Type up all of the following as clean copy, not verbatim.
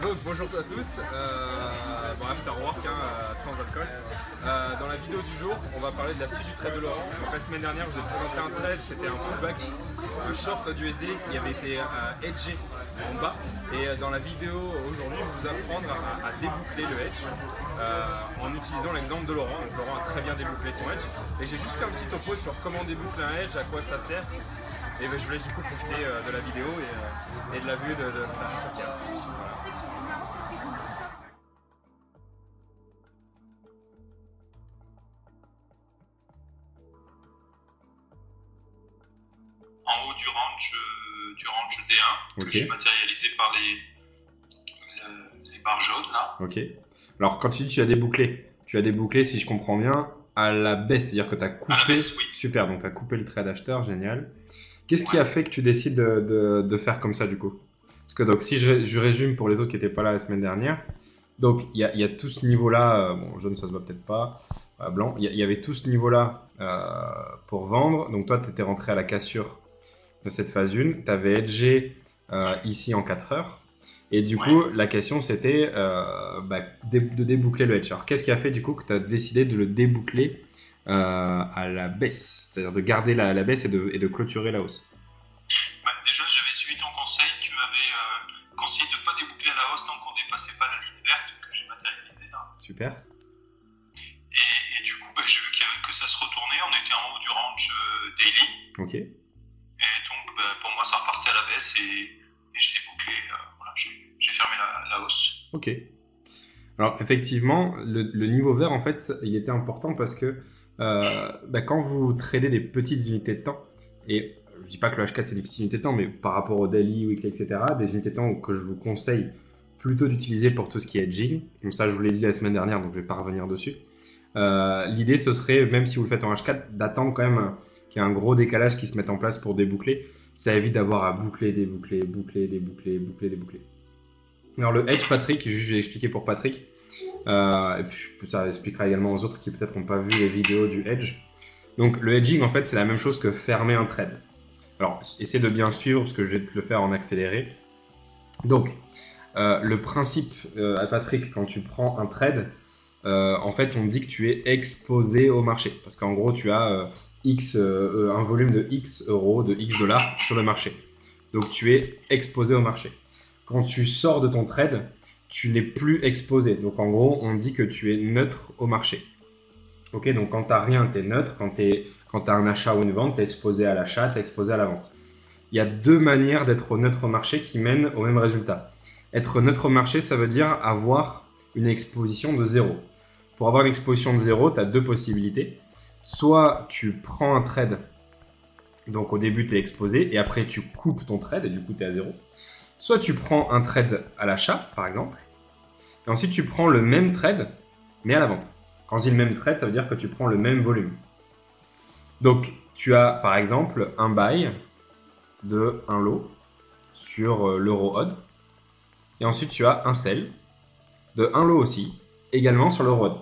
Donc bonjour à tous, bon Afterwork sans alcool. Dans la vidéo du jour, on va parler de la suite du trade de Laurent. Donc, la semaine dernière, je vous ai présenté un trade, c'était un pullback, un short du USD qui avait été hedgé en bas. Et dans la vidéo aujourd'hui, je vais vous apprendre à déboucler le hedge en utilisant l'exemple de Laurent. Donc, Laurent a très bien débouclé son hedge. Et j'ai juste fait un petit topo sur comment déboucler un hedge, à quoi ça sert. Et ben, je vous laisse du coup profiter de la vidéo et de la vue de Safia. Voilà. En haut du range D1 que j'ai matérialisé par les barres jaunes là. Ok. Alors quand tu dis tu as débouclé si je comprends bien à la baisse, c'est-à-dire que tu as coupé. À la baisse, oui. Super, donc tu as coupé le trade acheteur, génial. Qu'est-ce qui a fait que tu décides de faire comme ça du coup? Parce que donc si je résume pour les autres qui n'étaient pas là la semaine dernière, donc il y a tout ce niveau-là, bon jaune ça se voit peut-être pas, blanc, il y avait tout ce niveau-là pour vendre, donc toi tu étais rentré à la cassure de cette phase 1, tu avais hedgé ici en 4 heures, et du coup la question c'était de déboucler le hedge. Alors qu'est-ce qui a fait du coup que tu as décidé de le déboucler à la baisse, c'est-à-dire de garder la baisse et de clôturer la hausse? Déjà, j'avais suivi ton conseil, tu m'avais conseillé de ne pas déboucler à la hausse tant qu'on ne dépassait pas la ligne verte que j'ai matérialisée là. Super. Et du coup, j'ai vu que ça se retournait, on était en haut du range daily. Ok. Et donc, pour moi, ça repartait à la baisse et j'ai débouclé, voilà, j'ai fermé la hausse. Ok. Alors effectivement, le niveau vert en fait, il était important parce que quand vous tradez des petites unités de temps, et je dis pas que le H4 c'est des petites unités de temps, mais par rapport au daily, weekly, etc., des unités de temps que je vous conseille plutôt d'utiliser pour tout ce qui est hedging. Comme ça, je vous l'ai dit la semaine dernière, donc je vais pas revenir dessus. L'idée, ce serait, même si vous le faites en H4, d'attendre quand même qu'il y ait un gros décalage qui se mette en place pour déboucler. Ça évite d'avoir à boucler, déboucler, boucler, déboucler, boucler, déboucler. Alors le hedge, Patrick, j'ai expliqué pour Patrick, et puis ça expliquera également aux autres qui peut-être n'ont pas vu les vidéos du hedge. Donc le hedging en fait c'est la même chose que fermer un trade. Alors essaie de bien suivre parce que je vais te le faire en accéléré. Donc le principe à Patrick quand tu prends un trade, en fait on dit que tu es exposé au marché. Parce qu'en gros tu as un volume de X euros, de X dollars sur le marché. Donc tu es exposé au marché. Quand tu sors de ton trade, tu n'es plus exposé. Donc en gros, on dit que tu es neutre au marché. Ok, donc quand tu n'as rien, tu es neutre. Quand tu as un achat ou une vente, tu es exposé à l'achat, tu es exposé à la vente. Il y a deux manières d'être neutre au marché qui mènent au même résultat. Être neutre au marché, ça veut dire avoir une exposition de 0. Pour avoir une exposition de 0, tu as deux possibilités. Soit tu prends un trade, donc au début tu es exposé, et après tu coupes ton trade, et du coup tu es à 0. Soit tu prends un trade à l'achat, par exemple, et ensuite tu prends le même trade, mais à la vente. Quand je dis le même trade, ça veut dire que tu prends le même volume. Donc, tu as, par exemple, un buy de un lot sur l'euro odd, et ensuite tu as un sell de un lot aussi, également sur l'euro odd.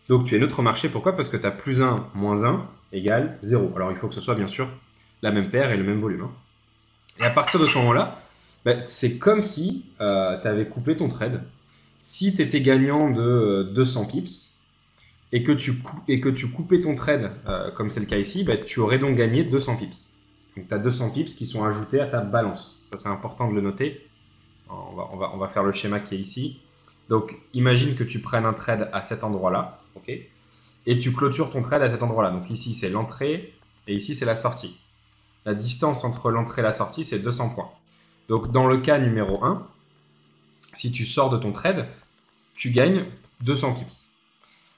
Donc, tu es neutre au marché. Pourquoi? Parce que tu as plus 1 moins 1 égale 0. Alors, il faut que ce soit bien sûr la même paire et le même volume. Et à partir de ce moment-là, c'est comme si tu avais coupé ton trade. Si tu étais gagnant de 200 pips et que tu coupais ton trade, comme c'est le cas ici, tu aurais donc gagné 200 pips. Donc tu as 200 pips qui sont ajoutés à ta balance. Ça, c'est important de le noter. On va faire le schéma qui est ici. Donc imagine que tu prennes un trade à cet endroit-là, okay, et tu clôtures ton trade à cet endroit-là. Donc ici, c'est l'entrée et ici, c'est la sortie. La distance entre l'entrée et la sortie, c'est 200 points. Donc, dans le cas numéro 1, si tu sors de ton trade, tu gagnes 200 pips.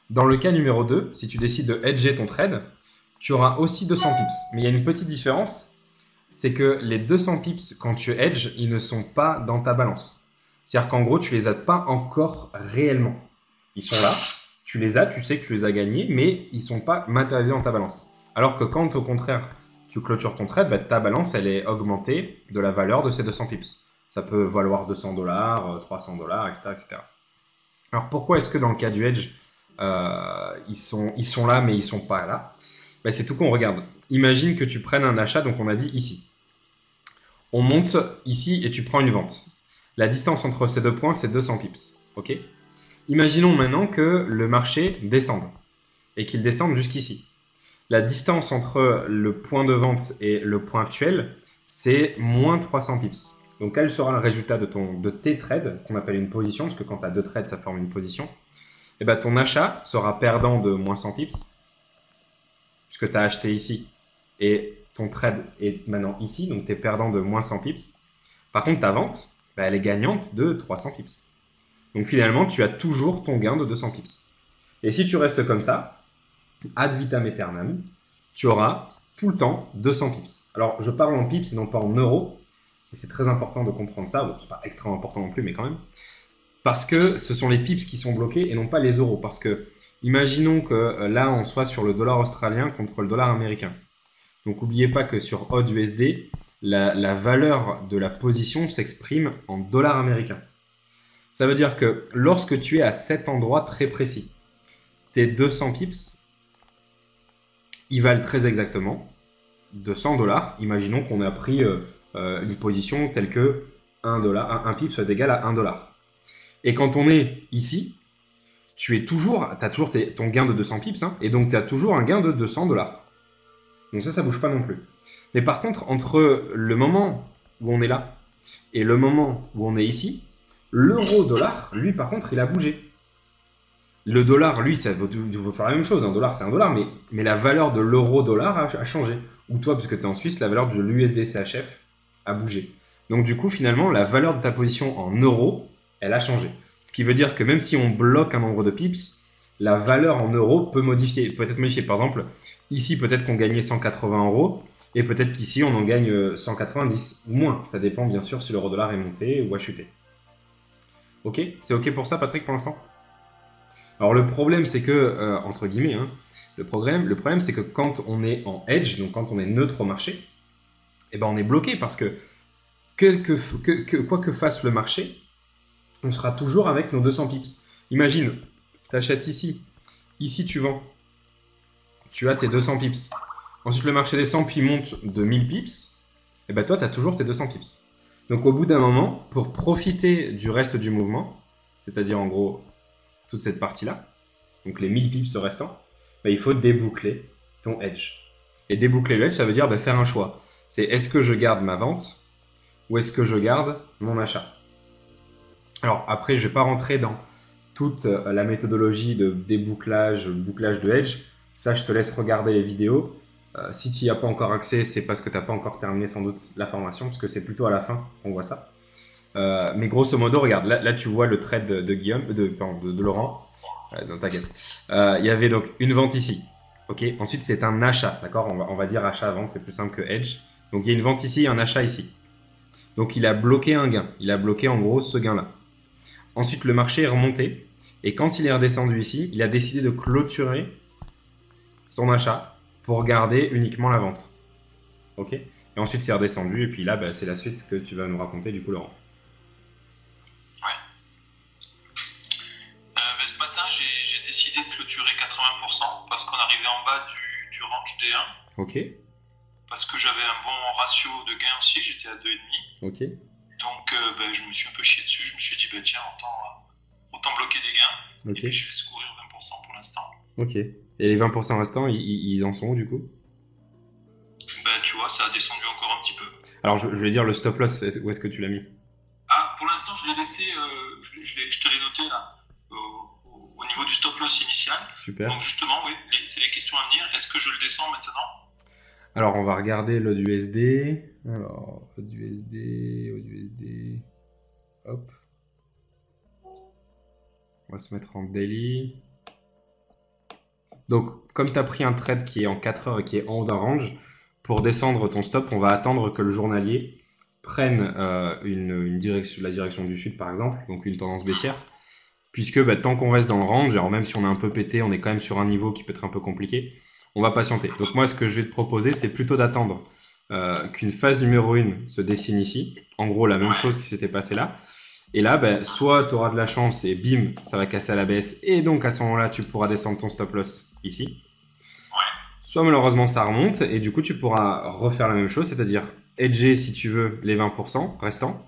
Dans le cas numéro 2, si tu décides de hedger ton trade, tu auras aussi 200 pips. Mais il y a une petite différence, c'est que les 200 pips, quand tu hedges, ils ne sont pas dans ta balance. C'est-à-dire qu'en gros, tu ne les as pas encore réellement. Ils sont là, tu les as, tu sais que tu les as gagnés, mais ils ne sont pas matérialisés dans ta balance. Alors que quand, au contraire, tu clôtures ton trade, ta balance, elle est augmentée de la valeur de ces 200 pips. Ça peut valoir 200 $, 300 $, etc., etc. Alors, pourquoi est-ce que dans le cas du hedge, ils sont là, mais ils ne sont pas là? C'est tout con, regarde. Imagine que tu prennes un achat, donc on a dit ici. On monte ici et tu prends une vente. La distance entre ces deux points, c'est 200 pips. Ok. Imaginons maintenant que le marché descende et qu'il descende jusqu'ici. La distance entre le point de vente et le point actuel, c'est moins 300 pips. Donc, quel sera le résultat de tes trades, qu'on appelle une position, parce que quand tu as deux trades, ça forme une position. Et ben, ton achat sera perdant de moins 100 pips, puisque tu as acheté ici, et ton trade est maintenant ici, donc tu es perdant de moins 100 pips. Par contre, ta vente, ben, elle est gagnante de 300 pips. Donc finalement, tu as toujours ton gain de 200 pips. Et si tu restes comme ça, ad vitam aeternam, tu auras tout le temps 200 pips. Alors, je parle en pips et non pas en euros. Et c'est très important de comprendre ça. Bon, c'est pas extrêmement important non plus, mais quand même. Parce que ce sont les pips qui sont bloqués et non pas les euros. Parce que, imaginons que là, on soit sur le dollar australien contre le dollar américain. Donc, n'oubliez pas que sur AUD-USD, la valeur de la position s'exprime en dollars américains. Ça veut dire que lorsque tu es à cet endroit très précis, tes 200 pips, ils valent très exactement 200 $. Imaginons qu'on a pris une position telle que 1 pip soit égal à 1 $. Et quand on est ici, tu as toujours ton gain de 200 pips, hein, et donc tu as toujours un gain de 200 $. Donc ça ne bouge pas non plus. Mais par contre, entre le moment où on est là et le moment où on est ici, l'euro-dollar, lui, par contre, il a bougé. Le dollar, lui, ça vaut faire la même chose. Un dollar, c'est un dollar, mais la valeur de l'euro-dollar a changé. Ou toi, parce que tu es en Suisse, la valeur de l'USD-CHF a bougé. Donc, du coup, finalement, la valeur de ta position en euros, elle a changé. Ce qui veut dire que même si on bloque un nombre de pips, la valeur en euros peut être modifiée. Par exemple, ici, peut-être qu'on gagnait 180 €, et peut-être qu'ici, on en gagne 190 ou moins. Ça dépend, bien sûr, si l'euro-dollar est monté ou a chuté. Ok? C'est ok pour ça, Patrick, pour l'instant? Alors le problème, c'est que, entre guillemets, hein, le problème, c'est que quand on est en hedge, donc quand on est neutre au marché, eh ben, on est bloqué parce que quoi que fasse le marché, on sera toujours avec nos 200 pips. Imagine, tu achètes ici tu vends, tu as tes 200 pips. Ensuite, le marché descend puis monte de 1000 pips, et ben toi, tu as toujours tes 200 pips. Donc au bout d'un moment, pour profiter du reste du mouvement, c'est-à-dire en gros toute cette partie-là, donc les 1000 pips restants, bah, il faut déboucler ton hedge. Et déboucler le hedge, ça veut dire faire un choix. C'est est-ce que je garde ma vente ou est-ce que je garde mon achat? Alors après, je ne vais pas rentrer dans toute la méthodologie de débouclage, bouclage de hedge. Ça, je te laisse regarder les vidéos. Si tu n'y as pas encore accès, c'est parce que tu n'as pas encore terminé sans doute la formation, parce que c'est plutôt à la fin qu'on voit ça. Mais grosso modo, regarde, là tu vois le trade de Guillaume, de Laurent. Non, t'inquiète. Il y avait donc une vente ici. Ok. Ensuite, c'est un achat, d'accord? On va dire achat-vente, c'est plus simple que hedge. Donc il y a une vente ici et un achat ici. Donc il a bloqué un gain. Il a bloqué en gros ce gain-là. Ensuite, le marché est remonté. Et quand il est redescendu ici, il a décidé de clôturer son achat pour garder uniquement la vente. Ok? Et ensuite, c'est redescendu. Et puis là, bah, c'est la suite que tu vas nous raconter, du coup, Laurent. Ce matin, j'ai décidé de clôturer 80% parce qu'on arrivait en bas du range D1. Ok. Parce que j'avais un bon ratio de gain aussi, j'étais à 2,5. Ok. Donc je me suis un peu chié dessus, je me suis dit, bah, tiens, autant bloquer des gains. Ok. Et puis je laisse courir 20% pour l'instant. Ok. Et les 20% restants, ils en sont où du coup? Ben, tu vois, ça a descendu encore un petit peu. Alors je vais dire le stop loss, où est-ce que tu l'as mis? Ah, pour l'instant, je l'ai laissé, je te l'ai noté là, au niveau du stop loss initial. Super. Donc justement, oui, c'est les questions à venir. Est-ce que je le descends maintenant? Alors on va regarder l'AUD-USD. Alors, AUD-USD. Hop. On va se mettre en daily. Donc, comme tu as pris un trade qui est en 4 heures et qui est en haut d'un range, pour descendre ton stop, on va attendre que le journalier prenne la direction du sud, par exemple, donc une tendance baissière. Puisque bah, tant qu'on reste dans le range, alors même si on est un peu pété, on est quand même sur un niveau qui peut être un peu compliqué, on va patienter. Donc moi, ce que je vais te proposer, c'est plutôt d'attendre qu'une phase numéro 1 se dessine ici. En gros, la même chose qui s'était passée là. Et là, bah, soit tu auras de la chance et bim, ça va casser à la baisse. Et donc, à ce moment-là, tu pourras descendre ton stop loss ici. Soit malheureusement, ça remonte. Et du coup, tu pourras refaire la même chose, c'est-à-dire hedger, si tu veux, les 20% restants.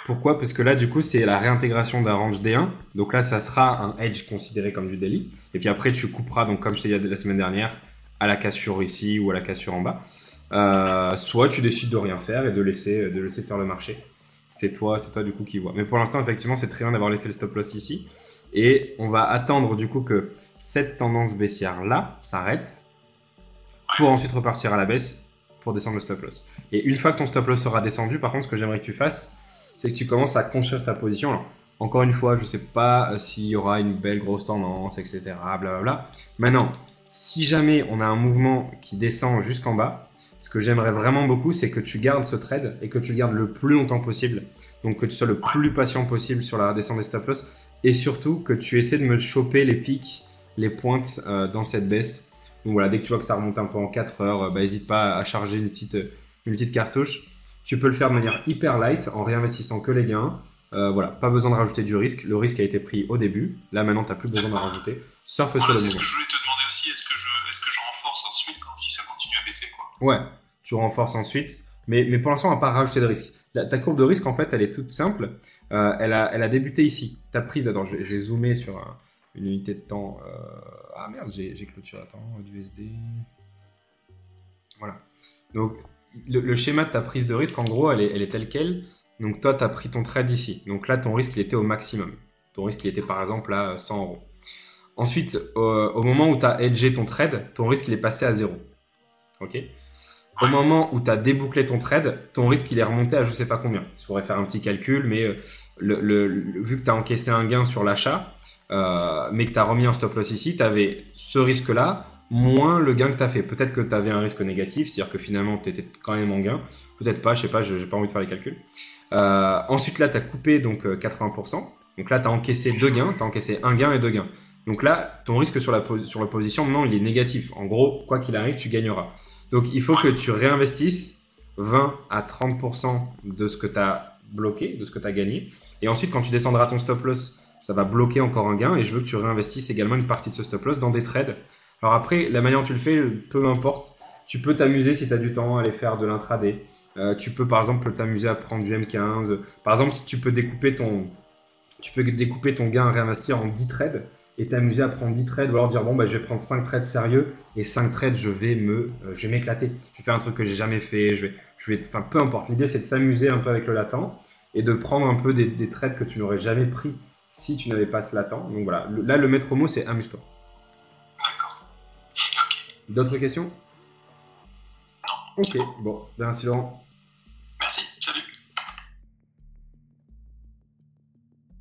Pourquoi? Parce que là, du coup, c'est la réintégration d'un range D1. Donc là, ça sera un edge considéré comme du daily. Et puis après, tu couperas, donc comme je t'ai dit la semaine dernière, à la cassure ici ou à la cassure en bas. Soit tu décides de rien faire et de laisser faire le marché. C'est toi du coup qui vois. Mais pour l'instant, effectivement, c'est très bien d'avoir laissé le stop loss ici. Et on va attendre du coup que cette tendance baissière là s'arrête pour ensuite repartir à la baisse pour descendre le stop loss. Et une fois que ton stop loss sera descendu, par contre, ce que j'aimerais que tu fasses, c'est que tu commences à construire ta position. Alors, encore une fois, je ne sais pas s'il y aura une belle grosse tendance, etc. Blablabla. Maintenant, si jamais on a un mouvement qui descend jusqu'en bas, ce que j'aimerais vraiment beaucoup, c'est que tu gardes ce trade et que tu le gardes le plus longtemps possible. Donc que tu sois le plus patient possible sur la descente des stop loss et surtout que tu essaies de me choper les pics, les pointes dans cette baisse. Donc voilà, dès que tu vois que ça remonte un peu en 4 heures, n'hésite pas à charger une petite cartouche. Tu peux le faire de manière hyper light en réinvestissant que les gains. Voilà, pas besoin de rajouter du risque. Le risque a été pris au début. Là maintenant, tu n'as plus besoin d'en rajouter. Surfe sur le C'est mouvement. ce que je voulais te demander aussi. Est-ce que je renforce ensuite si ça continue à baisser quoi? Ouais, tu renforces ensuite. Mais pour l'instant, on va pas rajouter de risque. Ta courbe de risque, en fait, elle est toute simple. Elle a débuté ici. Ta prise, attends, je vais zoomer sur une unité de temps. Ah merde, j'ai clôturé. Attends, du SD. Voilà. Donc, le schéma de ta prise de risque, en gros, elle est telle quelle. Donc, toi, tu as pris ton trade ici. Donc là, ton risque, il était au maximum. Ton risque, il était par exemple à 100 euros. Ensuite, au moment où tu as hedgé ton trade, ton risque, il est passé à 0. Ok. Au moment où tu as débouclé ton trade, ton risque, il est remonté à je sais pas combien. Je pourrais faire un petit calcul, mais vu que tu as encaissé un gain sur l'achat, mais que tu as remis un stop loss ici, tu avais ce risque-là, moins le gain que tu as fait. Peut-être que tu avais un risque négatif, c'est-à-dire que finalement, tu étais quand même en gain. Peut-être pas, je sais pas, je n'ai pas envie de faire les calculs. Ensuite, là, tu as coupé donc 80%. Donc là, tu as encaissé deux gains, tu as encaissé un gain et deux gains. Donc là, ton risque sur la position, maintenant, il est négatif. En gros, quoi qu'il arrive, tu gagneras. Donc, il faut que tu réinvestisses 20 à 30% de ce que tu as bloqué, de ce que tu as gagné. Et ensuite, quand tu descendras ton stop loss, ça va bloquer encore un gain. Et je veux que tu réinvestisses également une partie de ce stop loss dans des trades. Alors après, la manière dont tu le fais, peu importe. Tu peux t'amuser si tu as du temps à aller faire de l'intraday. Tu peux par exemple t'amuser à prendre du M15. Par exemple, si tu peux découper ton gain à réinvestir en 10 trades et t'amuser à prendre 10 trades ou alors dire bon bah je vais prendre 5 trades sérieux et 5 trades je vais m'éclater. Je vais faire un truc que j'ai jamais fait, enfin peu importe. L'idée c'est de s'amuser un peu avec le latent et de prendre un peu des trades que tu n'aurais jamais pris si tu n'avais pas ce latent. Donc voilà, là le maître mot c'est amuse-toi. D'accord. Ok. D'autres questions? Non. Ok, bon, merci Laurent. Merci, salut.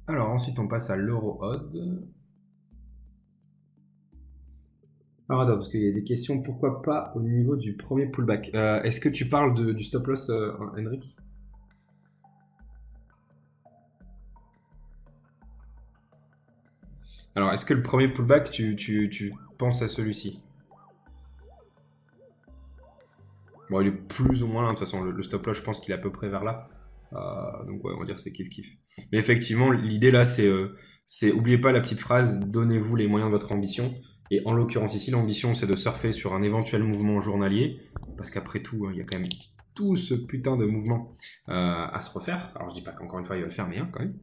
Alors ensuite on passe à l'euro-odd. Alors attends, parce qu'il y a des questions, pourquoi pas au niveau du premier pullback. Est-ce que tu parles du stop loss, Henrik? Alors est-ce que le premier pullback, tu penses à celui-ci? Bon, il est plus ou moins là, de toute façon, le stop loss, je pense qu'il est à peu près vers là. Donc ouais, on va dire c'est kiff-kiff. Mais effectivement, l'idée là, c'est oubliez pas la petite phrase, donnez-vous les moyens de votre ambition. Et en l'occurrence ici, l'ambition, c'est de surfer sur un éventuel mouvement journalier. Parce qu'après tout, il y a quand même tout ce putain de mouvement à se refaire. Alors je dis pas qu'encore une fois, il va le faire, mais quand même.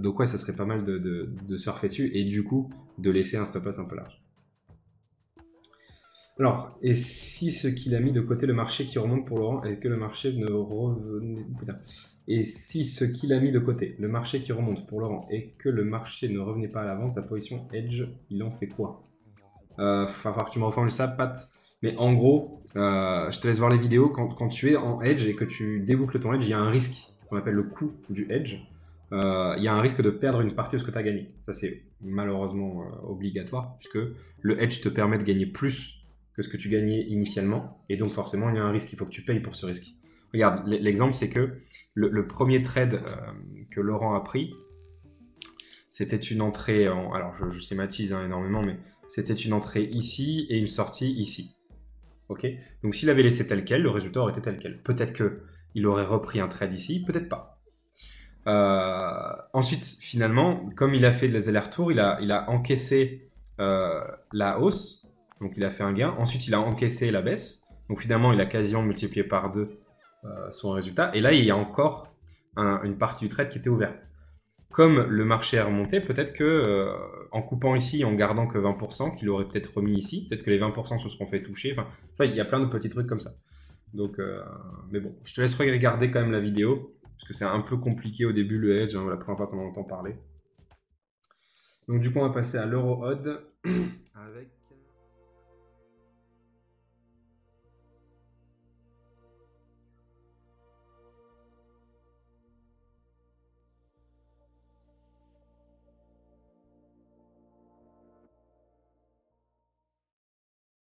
Donc ouais, ça serait pas mal de surfer dessus. Et du coup, de laisser un stop loss un peu large. Alors, et si ce qu'il a mis de côté le marché qui remonte pour Laurent et que le marché ne revenait... Putain. Et si ce qu'il a mis de côté, le marché qui remonte pour Laurent et que le marché ne revenait pas à la vente, sa position edge, il en fait quoi? Enfin, falloir que tu me reformules ça, Pat. Mais en gros, je te laisse voir les vidéos. Quand tu es en edge et que tu déboucles ton edge, il y a un risque, ce qu'on appelle le coût du edge. Il y a un risque de perdre une partie de ce que tu as gagné. Ça, c'est malheureusement obligatoire, puisque le edge te permet de gagner plus que ce que tu gagnais initialement. Et donc, forcément, il y a un risque. Il faut que tu payes pour ce risque. Regarde, l'exemple, c'est que le premier trade que Laurent a pris, c'était une entrée, alors je schématise énormément, mais c'était une entrée ici et une sortie ici. Ok. Donc s'il avait laissé tel quel, le résultat aurait été tel quel. Peut-être qu'il aurait repris un trade ici, peut-être pas. Ensuite, finalement, comme il a fait les allers-retours, il a encaissé la hausse, donc il a fait un gain. Ensuite, il a encaissé la baisse. Donc finalement, il a quasiment multiplié par 2 son résultat. Et là, il y a encore une partie du trade qui était ouverte. Comme le marché est remonté, peut-être que en coupant ici, en gardant que 20%, qu'il aurait peut-être remis ici, peut-être que les 20% se seront fait toucher. Enfin, il y a plein de petits trucs comme ça. Donc, mais bon, je te laisse regarder quand même la vidéo, parce que c'est un peu compliqué au début le hedge, hein, la première fois qu'on en entend parler. Donc du coup, on va passer à l'euro odd avec